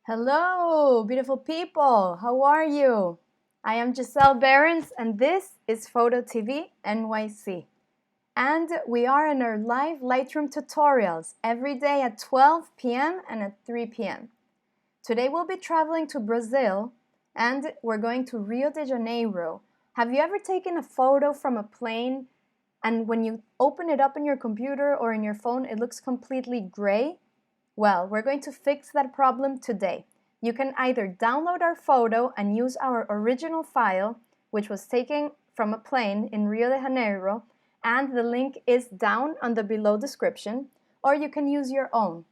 Hello, beautiful people. How are you? I am Giselle Behrens, and this is Photo TV NYC. And we are in our live Lightroom tutorials every day at 12 p.m. and at 3 p.m. Today we'll be traveling to Brazil, and we're going to Rio de Janeiro. Have you ever taken a photo from a plane, and when you open it up in your computer or in your phone, it looks completely gray? Well, we're going to fix that problem today. You can either download our photo and use our original file, which was taken from a plane in Rio de Janeiro, and the link is down on the below description, or you can use your own.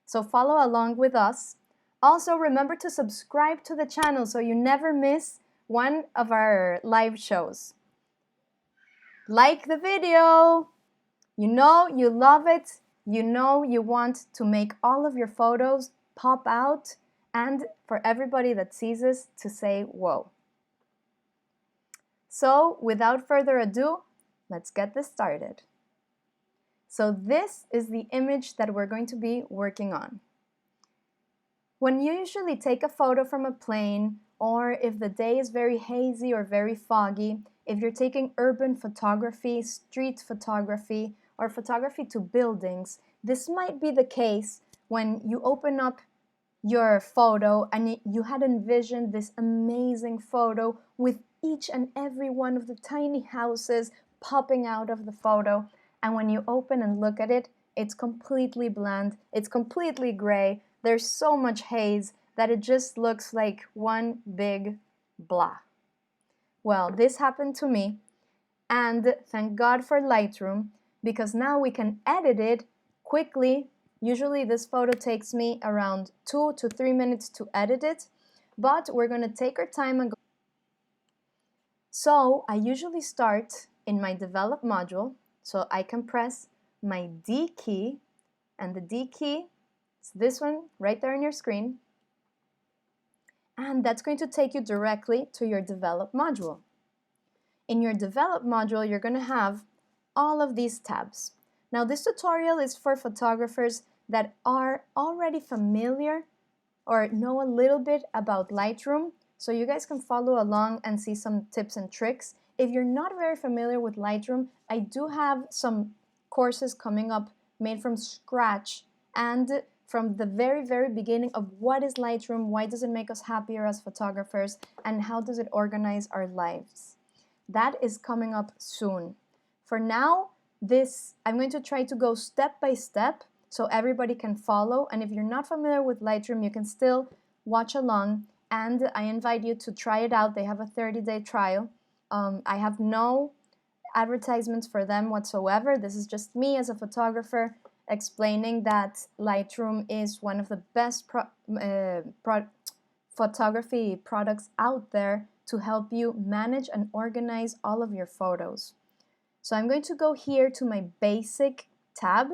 So follow along with us. Also, remember to subscribe to the channel so you never miss one of our live shows. Like the video! You know you love it. You know you want to make all of your photos pop out and for everybody that sees this to say, whoa. So without further ado, let's get this started. So this is the image that we're going to be working on. When you usually take a photo from a plane, or if the day is very hazy or very foggy, if you're taking urban photography, street photography, or photography to buildings, this might be the case when you open up your photo and you had envisioned this amazing photo with each and every one of the tiny houses popping out of the photo, and when you open and look at it, it's completely bland, it's completely gray, there's so much haze that it just looks like one big blah. Well, this happened to me, and thank God for Lightroom, because now we can edit it quickly. Usually this photo takes me around 2 to 3 minutes to edit it, but we're going to take our time and go. So I usually start in my develop module, so I can press my D key, and the D key is this one right there on your screen, and that's going to take you directly to your develop module. In your develop module, you're going to have all of these tabs. Now this tutorial is for photographers that are already familiar or know a little bit about Lightroom, so you guys can follow along and see some tips and tricks. If you're not very familiar with Lightroom, I do have some courses coming up made from scratch and from the very beginning of what is Lightroom, why does it make us happier as photographers, and how does it organize our lives. That is coming up soon. For now, I'm going to try to go step by step so everybody can follow, and if you're not familiar with Lightroom, you can still watch along, and I invite you to try it out. They have a 30-day trial. I have no advertisements for them whatsoever. This is just me as a photographer explaining that Lightroom is one of the best photography products out there to help you manage and organize all of your photos. So I'm going to go here to my basic tab,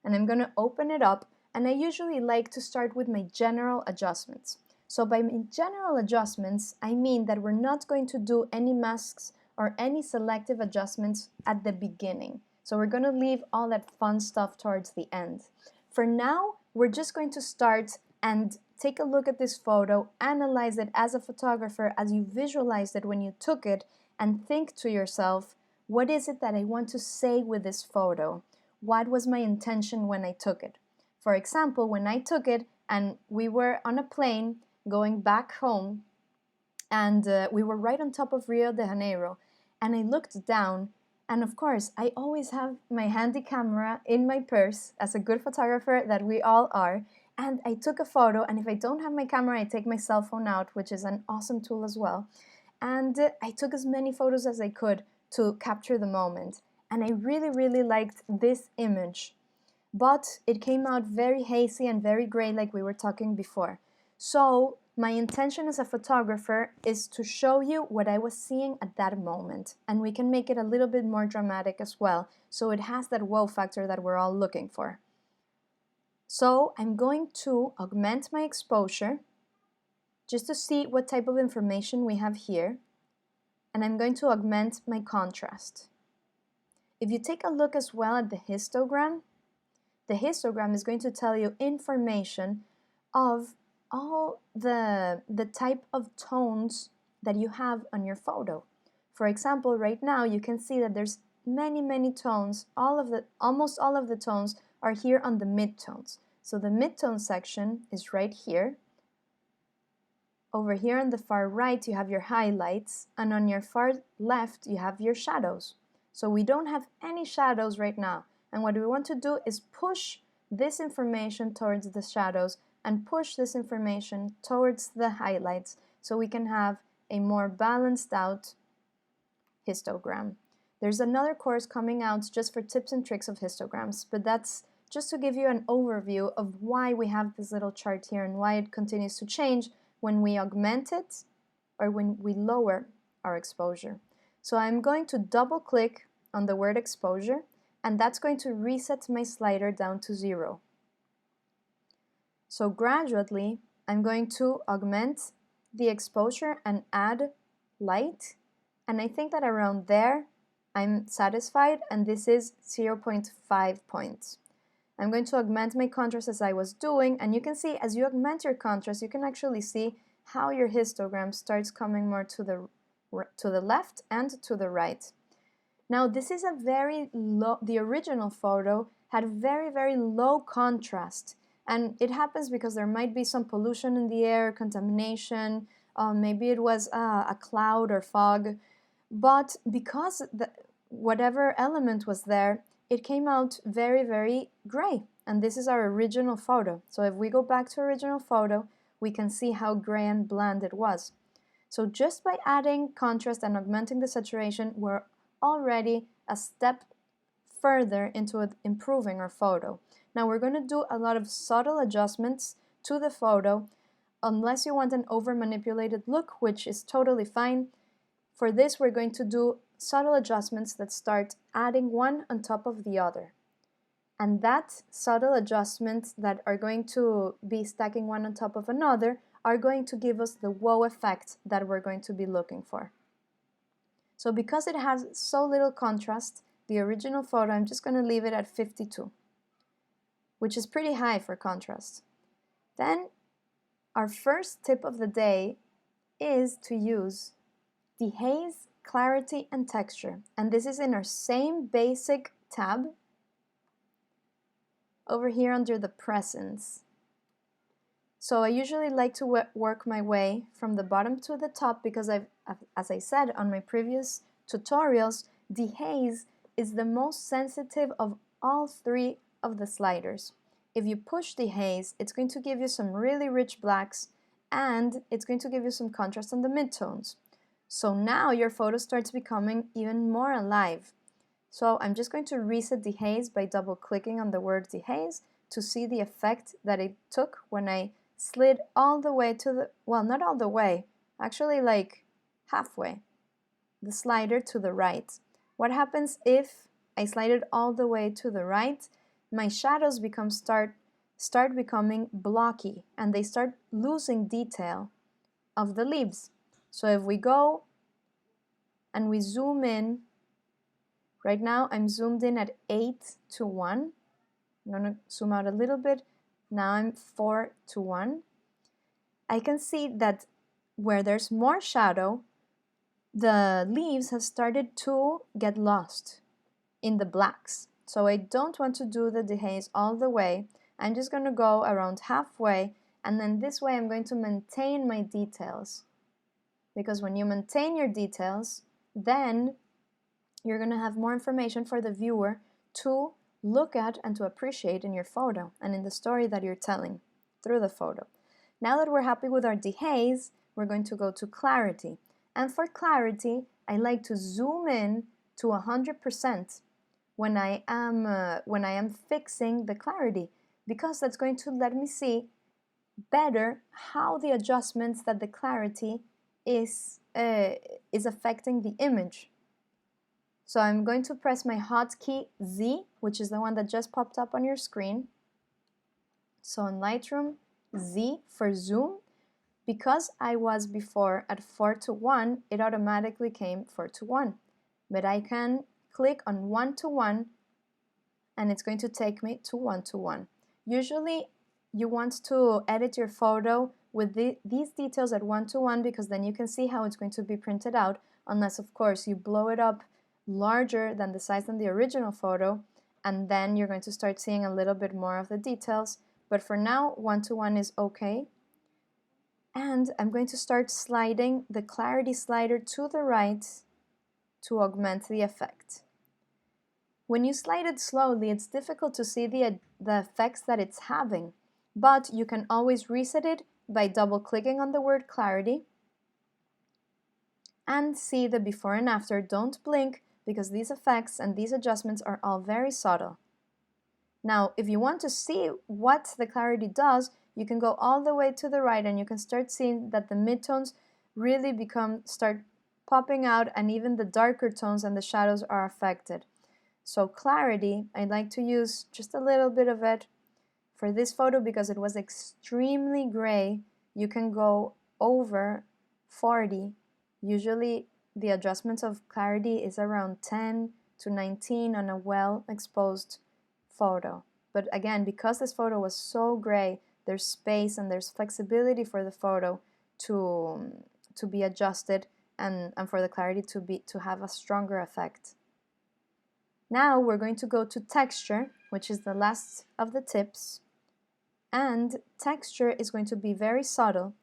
and I'm going to open it up, and I usually like to start with my general adjustments. So by my general adjustments, I mean that we're not going to do any masks or any selective adjustments at the beginning. So we're going to leave all that fun stuff towards the end. For now, we're just going to start and take a look at this photo, analyze it as a photographer as you visualized it when you took it, and think to yourself, what is it that I want to say with this photo? What was my intention when I took it? For example, when I took it and we were on a plane going back home, and we were right on top of Rio de Janeiro, and I looked down, and of course I always have my handy camera in my purse as a good photographer that we all are, and I took a photo, and if I don't have my camera, I take my cell phone out, which is an awesome tool as well, and I took as many photos as I could to capture the moment, and I really liked this image, but it came out very hazy and very gray like we were talking before. So my intention as a photographer is to show you what I was seeing at that moment, and we can make it a little bit more dramatic as well, so it has that wow factor that we're all looking for. So I'm going to augment my exposure just to see what type of information we have here, and I'm going to augment my contrast. If you take a look as well at the histogram, The histogram is going to tell you information of all the type of tones that you have on your photo. For example, right now you can see that there's many tones. Almost all of the tones are here on the midtones. So the midtone section is right here. Over here on the far right you have your highlights, and on your far left you have your shadows. So we don't have any shadows right now, and what we want to do is push this information towards the shadows and push this information towards the highlights so we can have a more balanced out histogram. There's another course coming out just for tips and tricks of histograms, but that's just to give you an overview of why we have this little chart here and why it continues to change when we augment it or when we lower our exposure. So I'm going to double click on the word exposure, and that's going to reset my slider down to 0. So gradually I'm going to augment the exposure and add light, and I think that around there I'm satisfied, and this is 0.5 points. I'm going to augment my contrast as I was doing, and you can see as you augment your contrast, you can actually see how your histogram starts coming more to the left and to the right. Now this is a very low, the original photo had very low contrast, and it happens because there might be some pollution in the air, contamination, maybe it was a cloud or fog, but because whatever element was there, it came out very gray, and this is our original photo. So if we go back to original photo, we can see how gray and bland it was. So just by adding contrast and augmenting the saturation, we're already a step further into improving our photo. Now we're going to do a lot of subtle adjustments to the photo, unless you want an over manipulated look, which is totally fine. For this, we're going to do subtle adjustments that start adding one on top of the other. And that subtle adjustments that are going to be stacking one on top of another are going to give us the wow effect that we're going to be looking for. So because it has so little contrast, the original photo, I'm just going to leave it at 52, which is pretty high for contrast. Then our first tip of the day is to use dehaze, clarity, and texture. And this is in our same basic tab over here under the presence. So I usually like to work my way from the bottom to the top because as I said on my previous tutorials, dehaze is the most sensitive of all three of the sliders. If you push dehaze, it's going to give you some really rich blacks, and it's going to give you some contrast on the midtones. So now your photo starts becoming even more alive. So I'm just going to reset dehaze by double clicking on the word dehaze to see the effect that it took when I slid all the way to the, well, not all the way, actually like halfway, the slider to the right. What happens if I slide it all the way to the right? My shadows start becoming blocky, and they start losing detail of the leaves. So if we go and we zoom in, right now I'm zoomed in at 8:1. I'm going to zoom out a little bit. Now I'm 4:1. I can see that where there's more shadow, the leaves have started to get lost in the blacks. So I don't want to do the dehaze all the way. I'm just going to go around halfway, and then this way I'm going to maintain my details. Because when you maintain your details, then you're going to have more information for the viewer to look at and to appreciate in your photo and in the story that you're telling through the photo. Now that we're happy with our dehaze, we're going to go to clarity. And for clarity, I like to zoom in to 100% when I am fixing the clarity, because that's going to let me see better how the adjustments that the clarity is affecting the image. So I'm going to press my hotkey Z, which is the one that just popped up on your screen. So in Lightroom, Z for zoom. Because I was before at 4:1, it automatically came 4:1. But I can click on 1:1 and it's going to take me to 1:1. Usually you want to edit your photo with these details at 1:1 because then you can see how it's going to be printed out, unless of course you blow it up larger than the size than the original photo, and then you're going to start seeing a little bit more of the details. But for now, 1:1 is okay. And I'm going to start sliding the clarity slider to the right to augment the effect. When you slide it slowly, it's difficult to see the effects that it's having, but you can always reset it by double-clicking on the word clarity and see the before and after. Don't blink because these effects and these adjustments are all very subtle. Now, if you want to see what the clarity does, you can go all the way to the right and you can start seeing that the midtones really start popping out, and even the darker tones and the shadows are affected. So clarity, I like to use just a little bit of it for this photo because it was extremely gray. You can go over 40. Usually the adjustments of clarity is around 10 to 19 on a well-exposed photo. But again, because this photo was so gray, there's space and there's flexibility for the photo to be adjusted and for the clarity to have a stronger effect. Now we're going to go to texture, which is the last of the tips. And texture is going to be very subtle.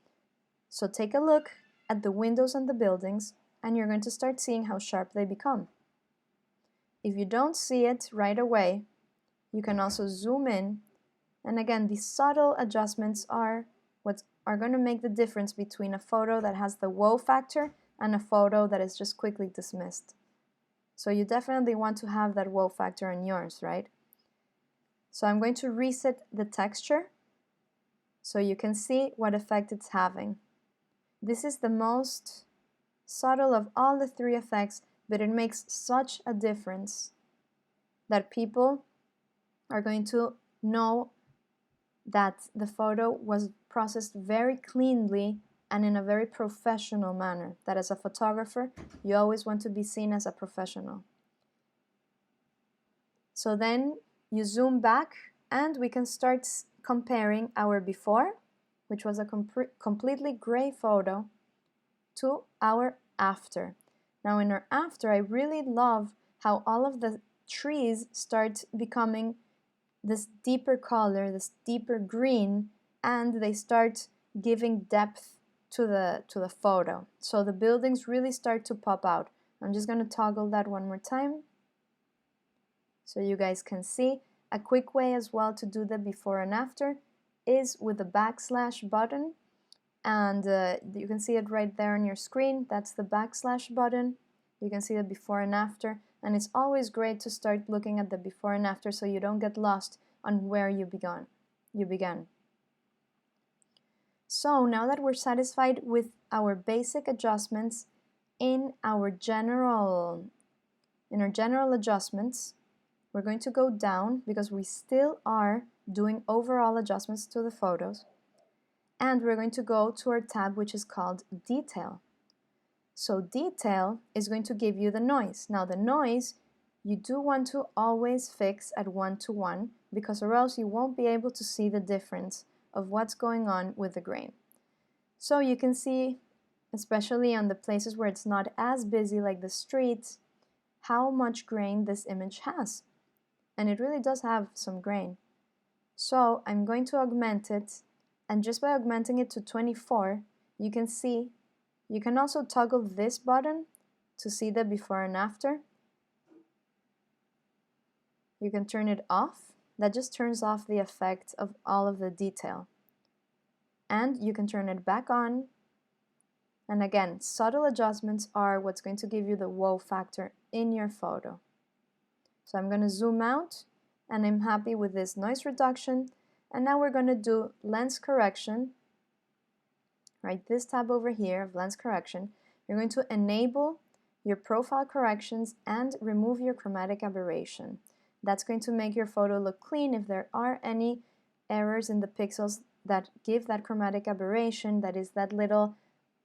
So take a look at the windows and the buildings, and you're going to start seeing how sharp they become. If you don't see it right away, you can also zoom in. And again, these subtle adjustments are what are going to make the difference between a photo that has the wow factor and a photo that is just quickly dismissed. So you definitely want to have that wow factor in yours, right? So I'm going to reset the texture so you can see what effect it's having. This is the most subtle of all the three effects, but it makes such a difference that people are going to know that the photo was processed very cleanly and in a very professional manner, that as a photographer, you always want to be seen as a professional. So then you zoom back and we can start comparing our before, which was a completely gray photo, to our after. Now in our after, I really love how all of the trees start becoming this deeper color, this deeper green, and they start giving depth to the photo. So the buildings really start to pop out. I'm just going to toggle that one more time so you guys can see. A quick way as well to do the before and after is with the backslash button, and you can see it right there on your screen. That's the backslash button. You can see the before and after, and it's always great to start looking at the before and after so you don't get lost on where you began. So now that we're satisfied with our basic adjustments in our general adjustments, we're going to go down because we still are doing overall adjustments to the photos, and we're going to go to our tab which is called Detail. So Detail is going to give you the noise. Now the noise you do want to always fix at 1:1 because or else you won't be able to see the difference of what's going on with the grain. So you can see, especially on the places where it's not as busy like the streets, how much grain this image has. And it really does have some grain. So I'm going to augment it, and just by augmenting it to 24, you can see, you can also toggle this button to see the before and after. You can turn it off. That just turns off the effect of all of the detail. And you can turn it back on. And again, subtle adjustments are what's going to give you the wow factor in your photo. So I'm going to zoom out, and I'm happy with this noise reduction. And now we're going to do lens correction. Right, this tab over here of lens correction. You're going to enable your profile corrections and remove your chromatic aberration. That's going to make your photo look clean. If there are any errors in the pixels that give that chromatic aberration, that is that little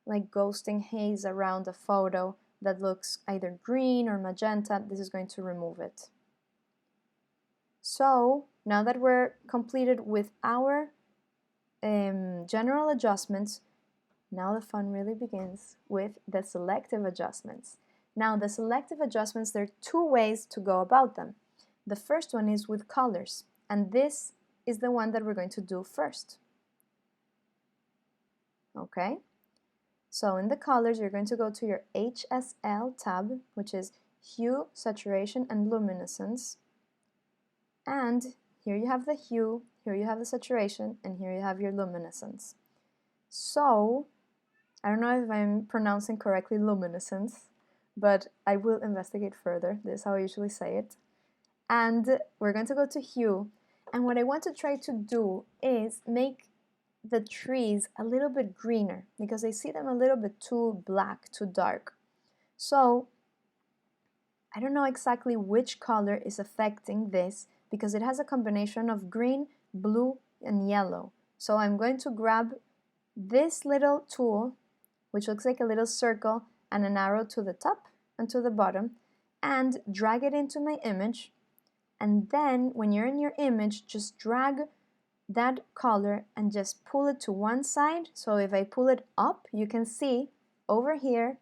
like ghosting haze around the photo that looks either green or magenta, this is going to remove it. So now that we're completed with our general adjustments, now the fun really begins with the selective adjustments. Now the selective adjustments, there are two ways to go about them. The first one is with colors, and this is the one that we're going to do first. Okay? So in the colors, you're going to go to your HSL tab, which is Hue, Saturation, and Luminescence. And here you have the hue, here you have the saturation, and here you have your luminescence. So, I don't know if I'm pronouncing correctly luminescence, but I will investigate further. This is how I usually say it. And we're going to go to hue, and what I want to try to do is make the trees a little bit greener, because I see them a little bit too black, too dark. So, I don't know exactly which color is affecting this, because it has a combination of green, blue, and yellow. So I'm going to grab this little tool, which looks like a little circle and an arrow to the top and to the bottom, and drag it into my image. And then when you're in your image, just drag that color and just pull it to one side. So if I pull it up, you can see over here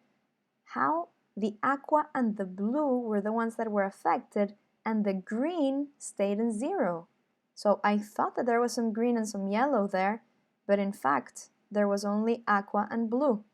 how the aqua and the blue were the ones that were affected, and the green stayed in 0. So I thought that there was some green and some yellow there, but in fact there was only aqua and blue.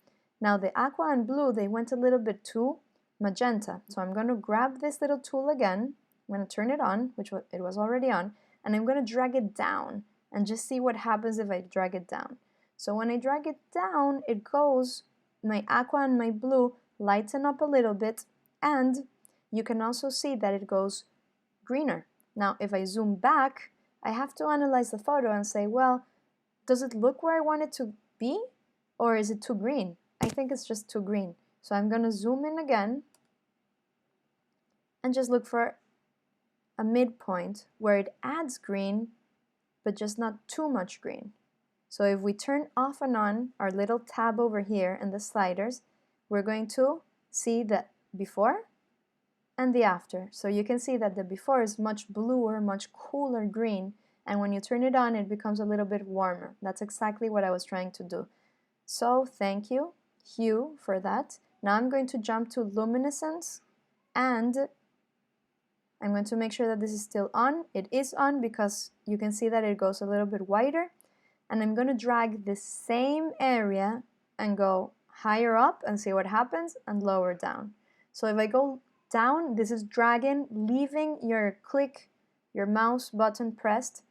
Now the aqua and blue, they went a little bit too magenta. So I'm going to grab this little tool again, I'm going to turn it on, which it was already on, and I'm going to drag it down and just see what happens if I drag it down. So when I drag it down, it goes, my aqua and my blue lighten up a little bit, and you can also see that it goes greener. Now if I zoom back, I have to analyze the photo and say, well, does it look where I want it to be, or is it too green? I think it's just too green. So I'm going to zoom in again and just look for a midpoint where it adds green, but just not too much green. So if we turn off and on our little tab over here in the sliders, we're going to see the before and the after. So you can see that the before is much bluer, much cooler green, and when you turn it on, it becomes a little bit warmer. That's exactly what I was trying to do. So thank you, Hue, for that. Now I'm going to jump to luminescence, and I'm going to make sure that this is still on. It is on because you can see that it goes a little bit wider, and I'm going to drag the same area and go higher up and see what happens, and lower down. So if I go down, this is dragging, leaving your mouse button pressed.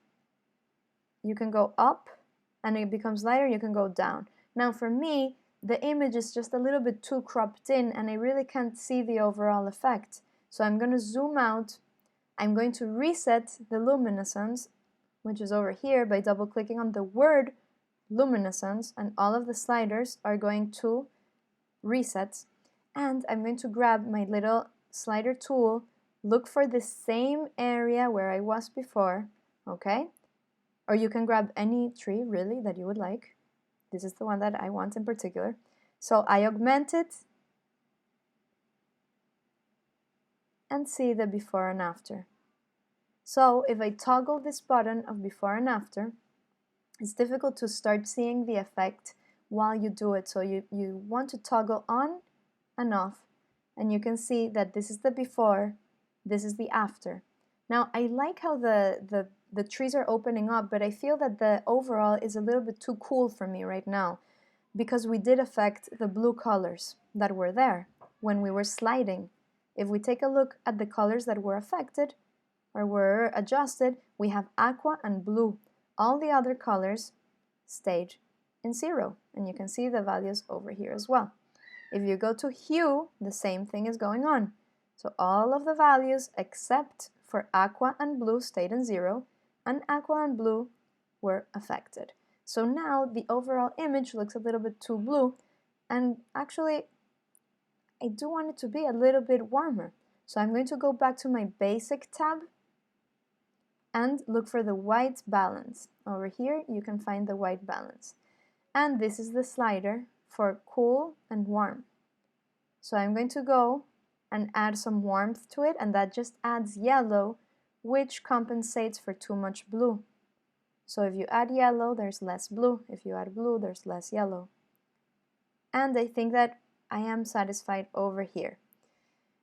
You can go up and it becomes lighter, you can go down. Now for me, the image is just a little bit too cropped in and I really can't see the overall effect. So I'm going to zoom out, I'm going to reset the luminescence, which is over here, by double clicking on the word luminescence, and all of the sliders are going to reset. And I'm going to grab my little slider tool, look for the same area where I was before, okay? Or you can grab any tree really that you would like. This is the one that I want in particular. So I augment it and see the before and after. So if I toggle this button of before and after, it's difficult to start seeing the effect while you do it. So you want to toggle on and off, and you can see that this is the before, this is the after. Now I like how the trees are opening up, but I feel that the overall is a little bit too cool for me right now, because we did affect the blue colors that were there when we were sliding. If we take a look at the colors that were affected or were adjusted, we have aqua and blue. All the other colors stayed in 0, and you can see the values over here as well. If you go to hue, the same thing is going on. So all of the values except for aqua and blue stayed in 0, and aqua and blue were affected. So now the overall image looks a little bit too blue, and actually I do want it to be a little bit warmer. So I'm going to go back to my basic tab and look for the white balance. Over here you can find the white balance. And this is the slider for cool and warm. So I'm going to go and add some warmth to it, and that just adds yellow which compensates for too much blue. So if you add yellow, there's less blue. If you add blue, there's less yellow. And I think that I am satisfied over here.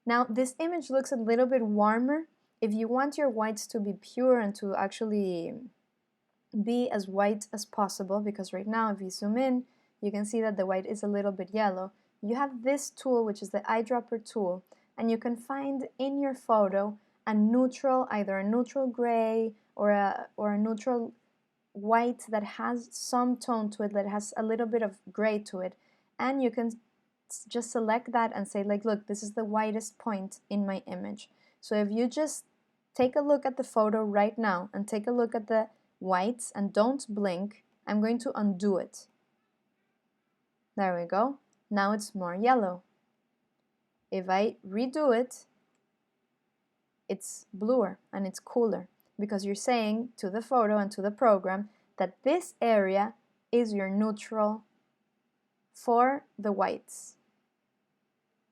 Now this image looks a little bit warmer. If you want your whites to be pure and to actually be as white as possible, because right now if you zoom in, you can see that the white is a little bit yellow, you have this tool, which is the eyedropper tool, and you can find in your photo a neutral, either a neutral gray or a neutral white that has some tone to it, that has a little bit of gray to it, and you can just select that and say, like, look, this is the whitest point in my image. So if you just take a look at the photo right now and take a look at the whites and don't blink, I'm going to undo it. There we go. Now it's more yellow. If I redo it, it's bluer and it's cooler, because you're saying to the photo and to the program that this area is your neutral for the whites.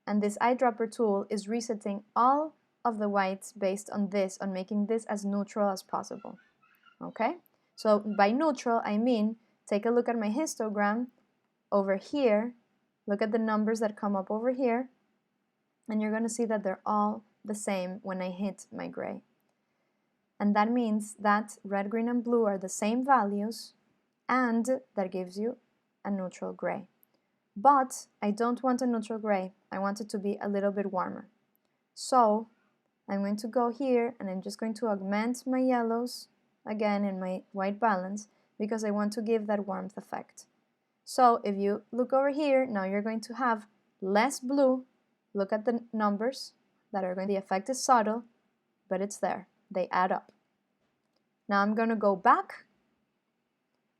And this eyedropper tool is resetting all of the whites based on this, on making this as neutral as possible. Okay? So by neutral, I mean, take a look at my histogram over here, look at the numbers that come up over here, and you're going to see that they're all the same when I hit my gray. And that means that red, green, and blue are the same values, and that gives you a neutral gray. But I don't want a neutral gray. I want it to be a little bit warmer. So I'm going to go here and I'm just going to augment my yellows again in my white balance, because I want to give that warmth effect. So if you look over here, now you're going to have less blue. Look at the numbers that are going, the effect is subtle, but it's there. They add up. Now I'm going to go back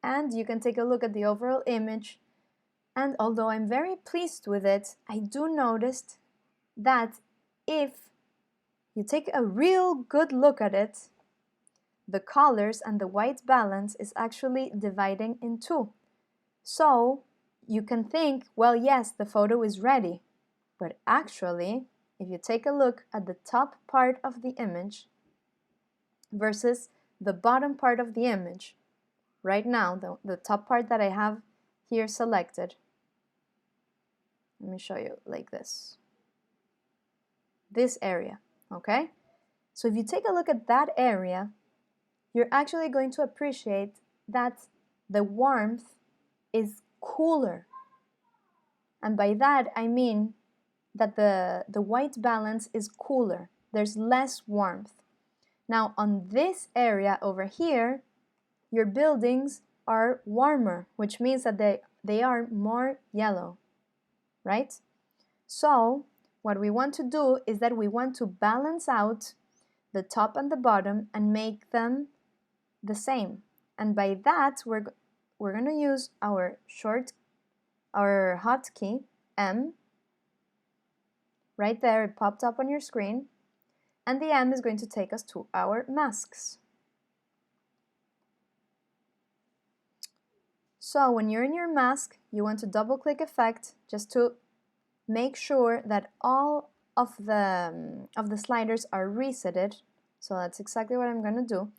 and you can take a look at the overall image. And although I'm very pleased with it, I do notice that if you take a real good look at it, the colors and the white balance is actually dividing in two. So you can think, well, yes, the photo is ready. But actually, if you take a look at the top part of the image versus the bottom part of the image, right now, the top part that I have here selected, let me show you like this area, okay? So if you take a look at that area, you're actually going to appreciate that the warmth is cooler. And by that, I mean that the white balance is cooler. There's less warmth. Now, on this area over here, your buildings are warmer, which means that they are more yellow, right? So what we want to do is that we want to balance out the top and the bottom and make them the same. And by that, we're going to use our hotkey M. Right there, it popped up on your screen. And the M is going to take us to our masks. So when you're in your mask, you want to double-click Effect just to make sure that all of the sliders are resetted. So that's exactly what I'm going to do.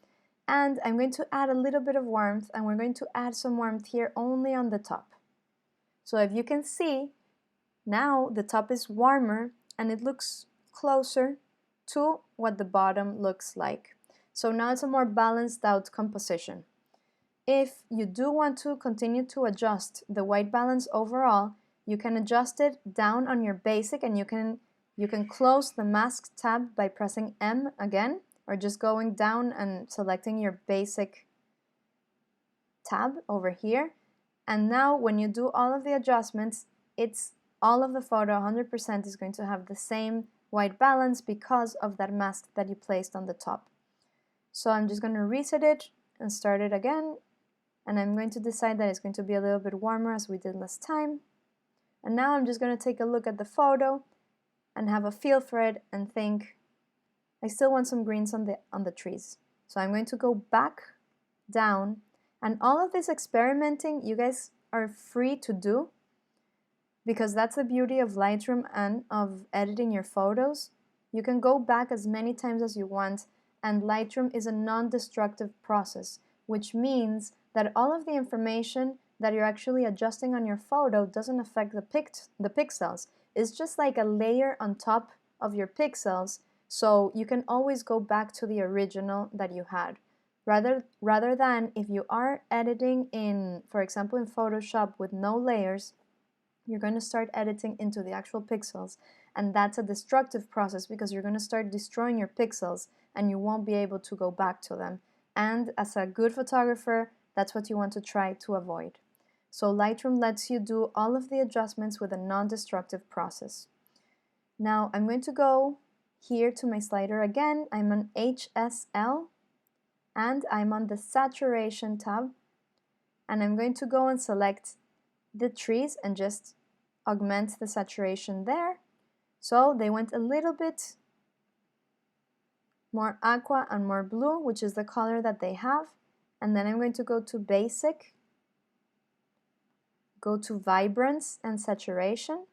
And I'm going to add a little bit of warmth, and we're going to add some warmth here only on the top. So if you can see, now the top is warmer and it looks closer to what the bottom looks like. So now it's a more balanced out composition. If you do want to continue to adjust the white balance overall, you can adjust it down on your basic, and you can close the mask tab by pressing M again, or just going down and selecting your basic tab over here. And now when you do all of the adjustments, it's all of the photo 100% is going to have the same white balance because of that mask that you placed on the top. So I'm just going to reset it and start it again, and I'm going to decide that it's going to be a little bit warmer as we did last time. And now I'm just going to take a look at the photo and have a feel for it and think, I still want some greens on the trees. So I'm going to go back down, and all of this experimenting you guys are free to do, because that's the beauty of Lightroom and of editing your photos. You can go back as many times as you want and Lightroom is a non-destructive process, which means that all of the information that you're actually adjusting on your photo doesn't affect the pixels. It's just like a layer on top of your pixels, so you can always go back to the original that you had. Rather than if you are editing in, for example, in Photoshop with no layers, you're going to start editing into the actual pixels, and that's a destructive process because you're going to start destroying your pixels and you won't be able to go back to them. And as a good photographer, that's what you want to try to avoid. So Lightroom lets you do all of the adjustments with a non-destructive process. Now I'm going to go here to my slider again. I'm on HSL and I'm on the Saturation tab, and I'm going to go and select the trees and just augment the saturation there. So they went a little bit more aqua and more blue, which is the color that they have. And then I'm going to go to Basic, go to Vibrance and Saturation,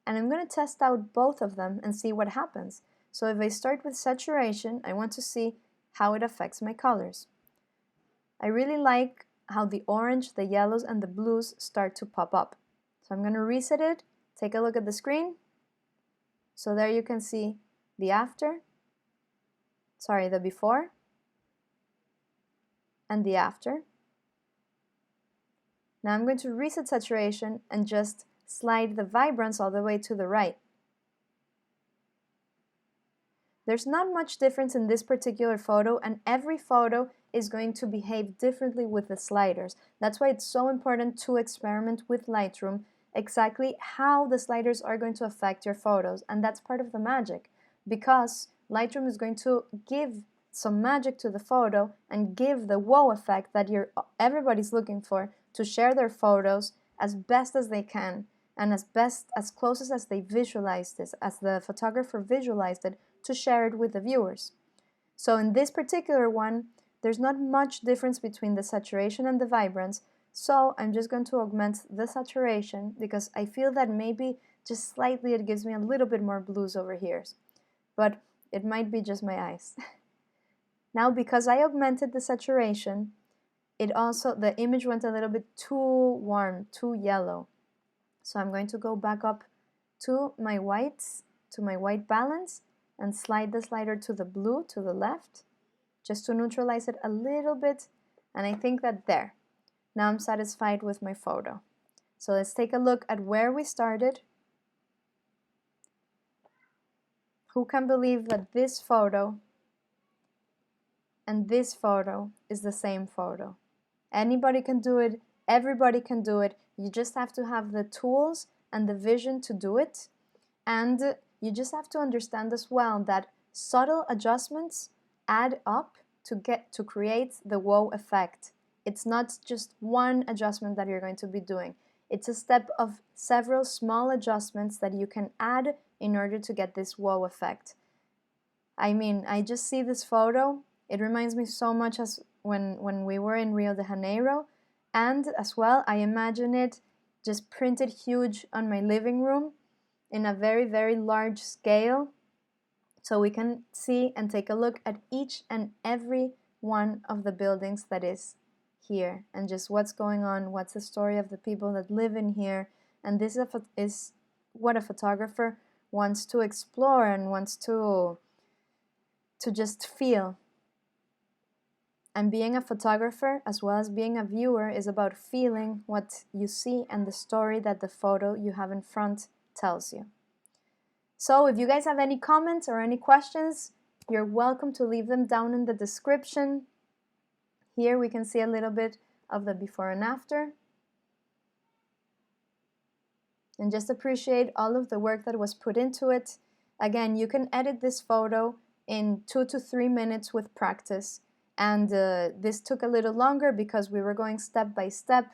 and I'm going to test out both of them and see what happens. So if I start with saturation, I want to see how it affects my colors. I really like how the orange, the yellows, and the blues start to pop up. So I'm going to reset it, take a look at the screen. So there you can see the the before, and the after. Now I'm going to reset saturation and just slide the vibrance all the way to the right. There's not much difference in this particular photo, and every photo is going to behave differently with the sliders. That's why it's so important to experiment with Lightroom exactly how the sliders are going to affect your photos, and that's part of the magic, because Lightroom is going to give some magic to the photo and give the wow effect that everybody's looking for to share their photos as best as they can and as close as they visualized this, as the photographer visualized it, to share it with the viewers. So in this particular one, there's not much difference between the saturation and the vibrance, so I'm just going to augment the saturation because I feel that maybe just slightly it gives me a little bit more blues over here, but it might be just my eyes. Now, because I augmented the saturation, the image went a little bit too warm, too yellow. So I'm going to go back up to my whites, to my white balance, and slide the slider to the blue to the left, just to neutralize it a little bit, and I think that there. Now I'm satisfied with my photo. So let's take a look at where we started. Who can believe that this photo and this photo is the same photo? Anybody can do it, everybody can do it. You just have to have the tools and the vision to do it, and you just have to understand as well that subtle adjustments add up to create the wow effect. It's not just one adjustment that you're going to be doing. It's a step of several small adjustments that you can add in order to get this wow effect. I mean, I just see this photo. It reminds me so much as when we were in Rio de Janeiro, and as well, I imagine it just printed huge on my living room in a very, very large scale, so we can see and take a look at each and every one of the buildings that is here, and just what's going on, what's the story of the people that live in here. And this is what a photographer wants to explore and wants to just feel. And being a photographer, as well as being a viewer, is about feeling what you see and the story that the photo you have in front tells you. So if you guys have any comments or any questions, you're welcome to leave them down in the description. Here we can see a little bit of the before and after. And just appreciate all of the work that was put into it. Again, you can edit this photo in 2 to 3 minutes with practice. And this took a little longer because we were going step by step.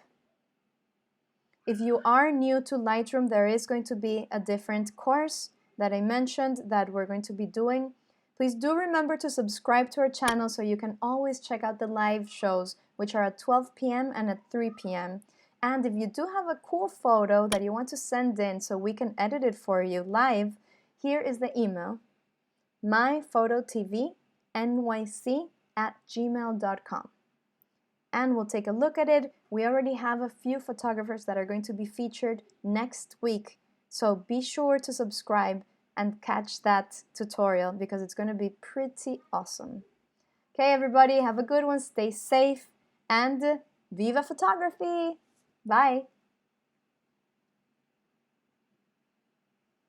If you are new to Lightroom, there is going to be a different course that I mentioned that we're going to be doing. Please do remember to subscribe to our channel so you can always check out the live shows, which are at 12 p.m. and at 3 p.m. And if you do have a cool photo that you want to send in so we can edit it for you live, here is the email: myphototv nyc@gmail.com. And we'll take a look at it. We already have a few photographers that are going to be featured next week. So be sure to subscribe and catch that tutorial because it's going to be pretty awesome. Okay, everybody, have a good one, stay safe, and viva photography! Bye!